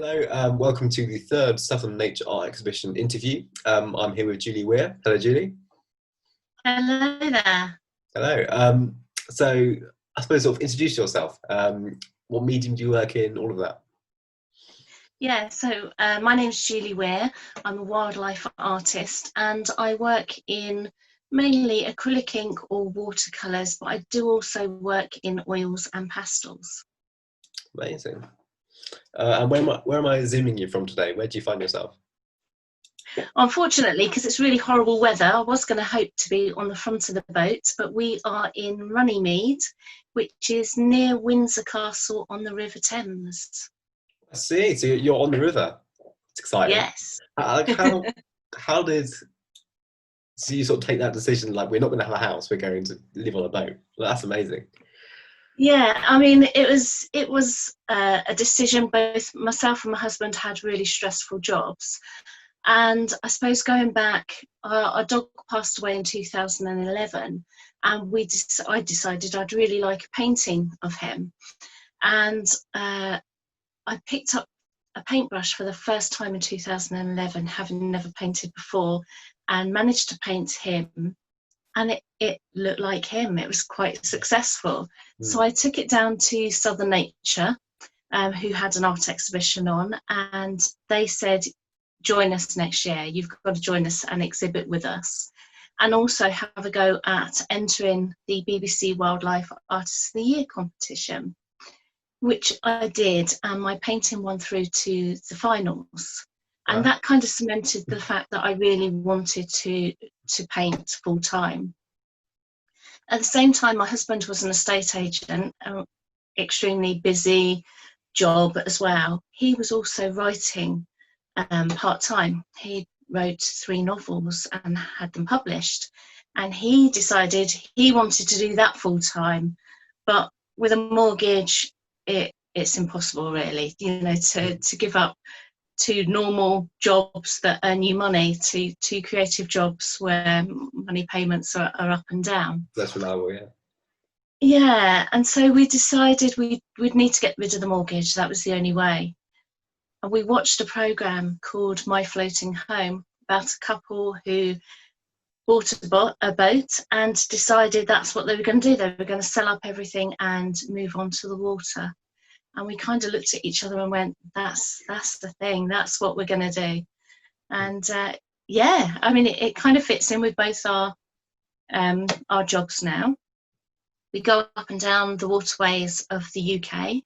Hello, welcome to the third Southern Nature Art Exhibition interview. I'm here with Julie Weir. Hello, Julie. Hello there. Hello. So I suppose sort of introduce yourself. What medium do you work in? All of that. My name's Julie Weir. I'm a wildlife artist and I work in mainly acrylic ink or watercolours, but I do also work in oils and pastels. Amazing. And where am I zooming you from today? Where do you find yourself? Unfortunately, because it's really horrible weather, I was going to hope to be on the front of the boat, but we are in Runnymede, which is near Windsor Castle on the River Thames. I see. So you're on the river. It's exciting. Yes. How did you sort of take that decision? Like, we're not going to have a house. We're going to live on a boat. Well, that's amazing. Yeah, I mean, it was a decision. Both myself and my husband had really stressful jobs, and I suppose going back, our dog passed away in 2011, and I decided I'd really like a painting of him, and I picked up a paintbrush for the first time in 2011, having never painted before, and managed to paint him. And it looked like him. It was quite successful. So I took it down to Southern Nature, who had an art exhibition on, and they said, join us next year. You've got to join us and exhibit with us. And also have a go at entering the BBC Wildlife Artist of the Year competition, which I did, and my painting won through to the finals. And that kind of cemented the fact that I really wanted to paint full time. At the same time, my husband was an estate agent, extremely busy job as well. He was also writing part time. He wrote 3 novels and had them published. And he decided he wanted to do that full time. But with a mortgage, it's impossible really, to give up 2 normal jobs that earn you money to 2 creative jobs where money payments are up and down. That's reliable, yeah. Yeah, and so we decided we'd need to get rid of the mortgage. That was the only way. And we watched a programme called My Floating Home about a couple who bought a boat and decided that's what they were going to do. They were going to sell up everything and move on to the water. And we kind of looked at each other and went, that's the thing, that's what we're going to do. And yeah, I mean, it kind of fits in with both our jobs now. We go up and down the waterways of the UK,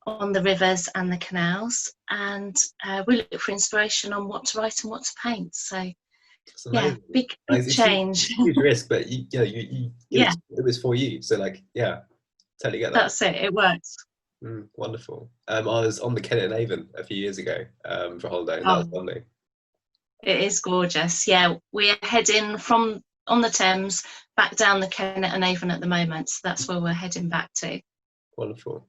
on the rivers and the canals, and we look for inspiration on what to write and what to paint. So yeah, big change. Huge risk, but it was for you. So totally get that. That's it, it works. Wonderful. I was on the Kennet and Avon a few years ago for a holiday, and that was lovely. It is gorgeous. Yeah, we're heading from on the Thames back down the Kennet and Avon at the moment, so that's where we're heading back to. Wonderful.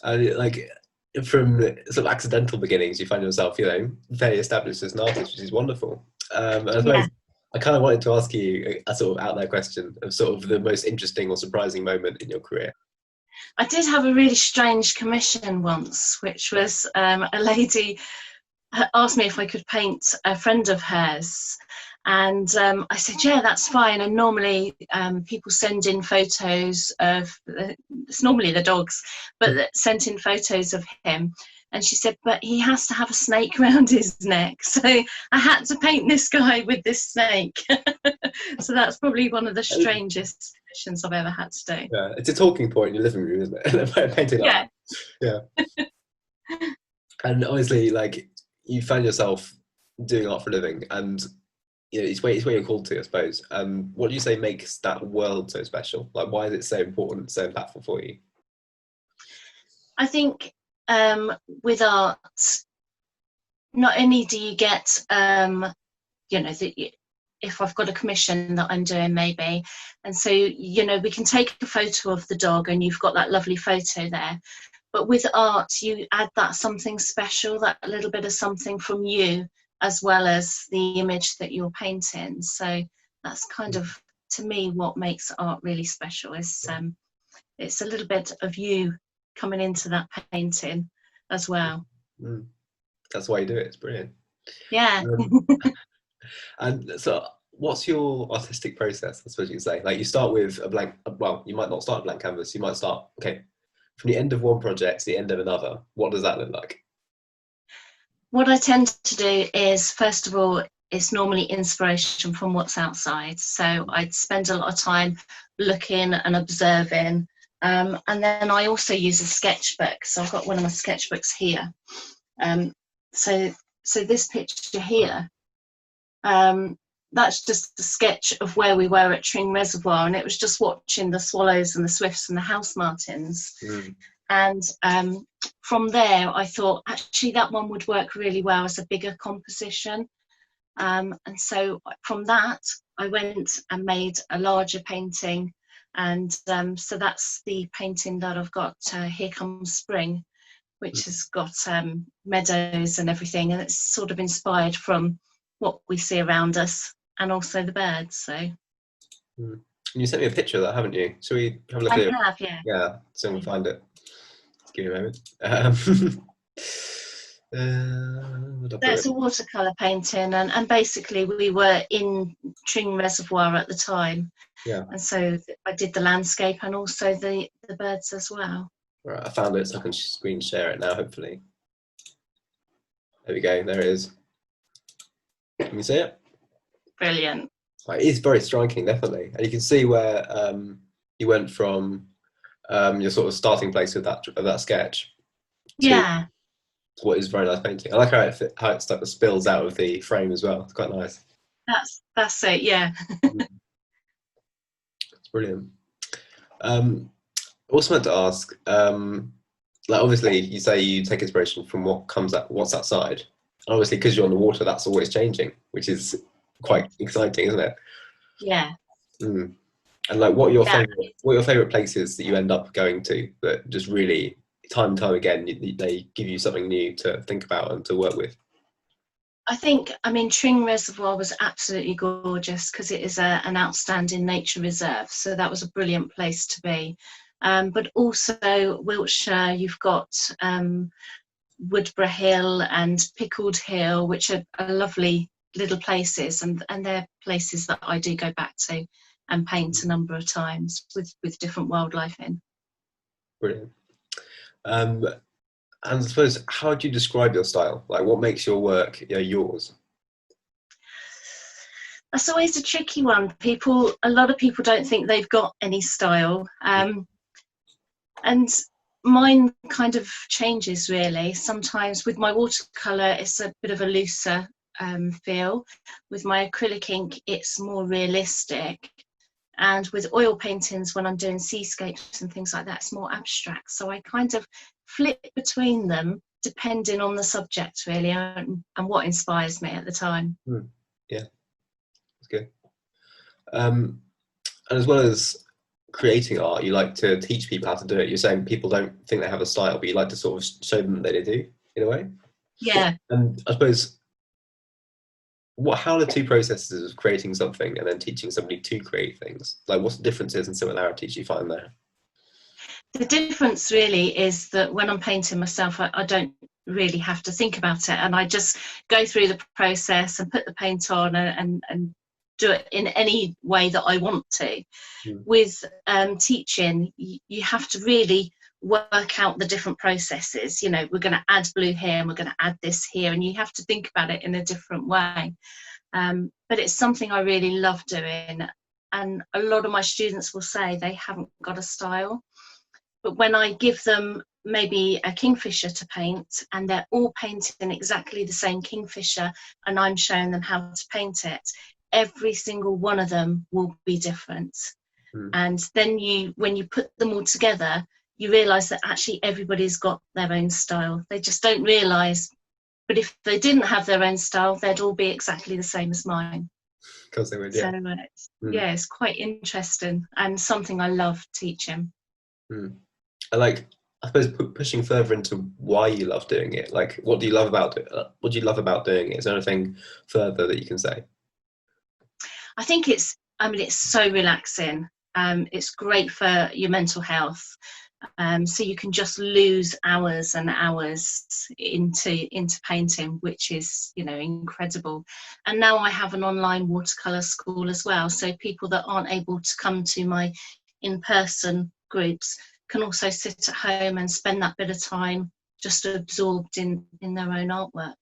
From sort of accidental beginnings, you find yourself, very established as an artist, which is wonderful. I suppose I kind of wanted to ask you a sort of out there question of sort of the most interesting or surprising moment in your career. I did have a really strange commission once, which was a lady asked me if I could paint a friend of hers. And I said, yeah, that's fine. And normally people send in photos of, it's normally the dogs, but sent in photos of him. And she said, but he has to have a snake around his neck. So I had to paint this guy with this snake. So that's probably one of the strangest commissions I've ever had to do. Yeah, it's a talking point in your living room, isn't it? Painting like that. Yeah. And obviously, you find yourself doing art for a living, and it's where you're called to, I suppose. What do you say makes that world so special? Why is it so important, so impactful for you? I think with art, not only do you get, if I've got a commission that I'm doing maybe, and so, we can take a photo of the dog and you've got that lovely photo there. But with art, you add that something special, that little bit of something from you, as well as the image that you're painting. So that's kind of, to me, what makes art really special is it's a little bit of you coming into that painting as well. That's why you do it. It's brilliant. Yeah. And so what's your artistic process, I suppose you could say? Like, you start with a blank, well, you might not start a blank canvas. You might start, okay, from the end of one project to the end of another. What does that look like? What I tend to do is, first of all, it's normally inspiration from what's outside. So I'd spend a lot of time looking and observing. And then I also use a sketchbook. So I've got one of my sketchbooks here. So this picture here, that's just a sketch of where we were at Tring Reservoir, and it was just watching the swallows and the swifts and the house martins. And from there I thought, actually, that one would work really well as a bigger composition. And so from that I went and made a larger painting, and so that's the painting that I've got, Here Comes Spring, which has got meadows and everything, and it's sort of inspired from what we see around us and also the birds. So You sent me a picture of that, haven't you? Shall we have a look at it? I have, yeah. Yeah, so we'll find it. Just give me a moment. That's a watercolour painting, and basically we were in Tring Reservoir at the time. Yeah. And so I did the landscape and also the birds as well. Right, I found it, so I can screen share it now, hopefully. There we go, there it is. Can you see it? Brilliant. It is very striking, definitely. And you can see where you went from your sort of starting place with that sketch to what is a very nice painting. I like how it spills out of the frame as well. It's quite nice. That's it, yeah. It's brilliant. Also meant to ask, like, obviously you say you take inspiration from what's outside, and obviously because you're on the water, that's always changing, which is quite exciting, isn't it? Yeah. And like, what are your favorite places that you end up going to that just really time and time again they give you something new to think about and to work with? I mean, Tring Reservoir was absolutely gorgeous because it is an outstanding nature reserve, so that was a brilliant place to be. But also Wiltshire, you've got Woodborough Hill and Pickled Hill, which are lovely little places, and they're places that I do go back to and paint a number of times with different wildlife in. Brilliant. And I suppose, how do you describe your style? Like, what makes your work yours? That's always a tricky one. A lot of people don't think they've got any style. And mine kind of changes, really. Sometimes with my watercolour, it's a bit of a looser feel. With my acrylic ink, it's more realistic. And with oil paintings, when I'm doing seascapes and things like that, it's more abstract. So I kind of flip between them depending on the subject, really, and what inspires me at the time. Yeah, that's good. And as well as creating art, you like to teach people how to do it. You're saying people don't think they have a style, but you like to sort of show them that they do, in a way. Yeah. And I suppose, how are the two processes of creating something and then teaching somebody to create things? Like, what's the differences and similarities you find there? The difference really is that when I'm painting myself, I don't really have to think about it, and I just go through the process and put the paint on and do it in any way that I want to. With teaching, you have to really work out the different processes. You know, we're going to add blue here and we're going to add this here, and you have to think about it in a different way. But it's something I really love doing, and a lot of my students will say they haven't got a style. But when I give them maybe a kingfisher to paint and they're all painting exactly the same kingfisher and I'm showing them how to paint it, every single one of them will be different. And then when you put them all together, you realise that actually everybody's got their own style. They just don't realise. But if they didn't have their own style, they'd all be exactly the same as mine. Because they would, yeah. So, yeah, it's quite interesting and something I love teaching. And like, I suppose pushing further into why you love doing it. Like, what do you love about it? What do you love about doing it? Is there anything further that you can say? I think it's so relaxing. It's great for your mental health. So you can just lose hours and hours into painting, which is, you know, incredible. And now I have an online watercolour school as well, so people that aren't able to come to my in-person groups can also sit at home and spend that bit of time just absorbed in their own artwork.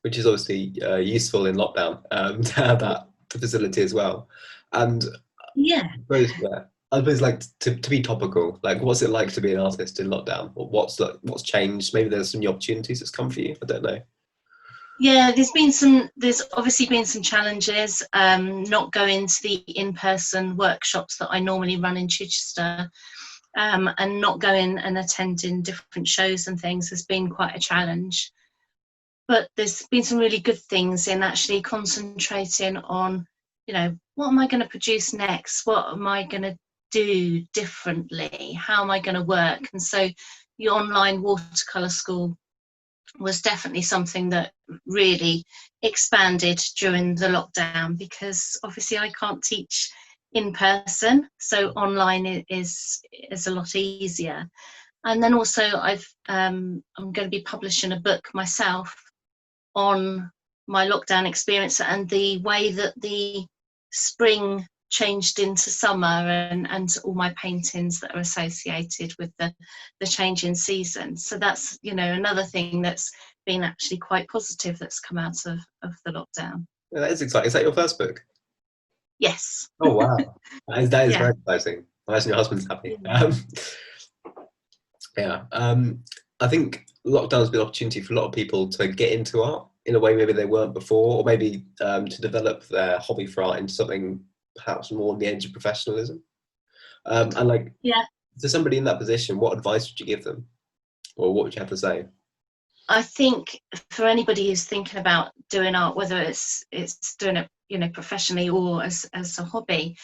Which is obviously useful in lockdown, to have that facility as well. And yeah, I suppose like to be topical, like what's it like to be an artist in lockdown? Or what's changed? Maybe there's some new opportunities that's come for you. I don't know. Yeah, there's obviously been some challenges. Not going to the in-person workshops that I normally run in Chichester, and not going and attending different shows and things has been quite a challenge. But there's been some really good things in actually concentrating on, you know, what am I going to produce next? What am I going to do differently? How am I going to work? And so the online watercolour school was definitely something that really expanded during the lockdown, because obviously I can't teach in person, so online is a lot easier. And then also I'm going to be publishing a book myself on my lockdown experience and the way that the spring changed into summer, and all my paintings that are associated with the change in season. So that's, you know, another thing that's been actually quite positive that's come out of the lockdown. Yeah, that is exciting. Is that your first book? Yes. Oh wow, that is Yeah. very exciting. I imagine your husband's happy. Yeah. I think lockdown's been an opportunity for a lot of people to get into art in a way maybe they weren't before, or maybe to develop their hobby for art into something perhaps more on the edge of professionalism. And like, yeah, to somebody in that position, what advice would you give them, or what would you have to say? I think for anybody who's thinking about doing art, whether it's doing it, you know, professionally or as a hobby,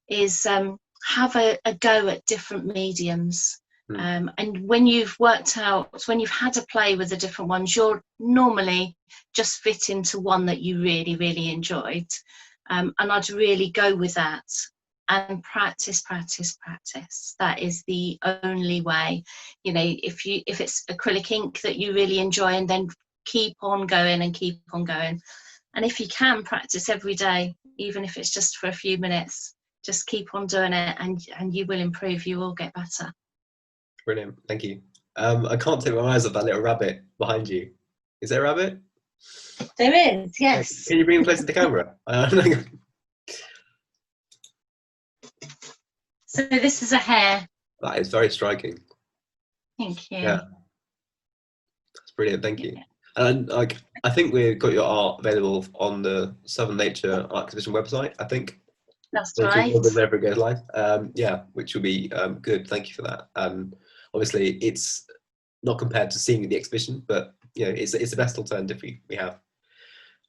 is have a go at different mediums. And when you've worked out, when you've had a play with the different ones, you'll normally just fit into one that you really, really enjoyed. And I'd really go with that and practice. That is the only way. You know, if it's acrylic ink that you really enjoy, and then keep on going. And if you can practice every day, even if it's just for a few minutes, just keep on doing it, and you will improve. You will get better. Brilliant, thank you. I can't take my eyes off that little rabbit behind you. Is there a rabbit? There is, yes. Can you bring him closer to the camera? So this is a hare. That is very striking. Thank you. Yeah, that's brilliant. Thank you. And like, I think we've got your art available on the Southern Nature Art Exhibition website. I think that's right. Whenever it goes live, yeah, which will be good. Thank you for that. Obviously, it's not compared to seeing the exhibition, but you know, it's the best alternative we have.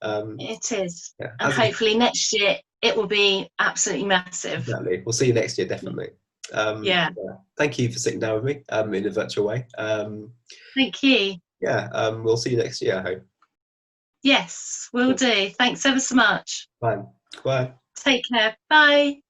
It is, yeah. And hopefully next year it will be absolutely massive. Exactly. We'll see you next year, definitely. Yeah. Thank you for sitting down with me in a virtual way. Thank you. Yeah, we'll see you next year, I hope. Yes, will do. Thanks ever so much. Bye. Bye. Take care. Bye.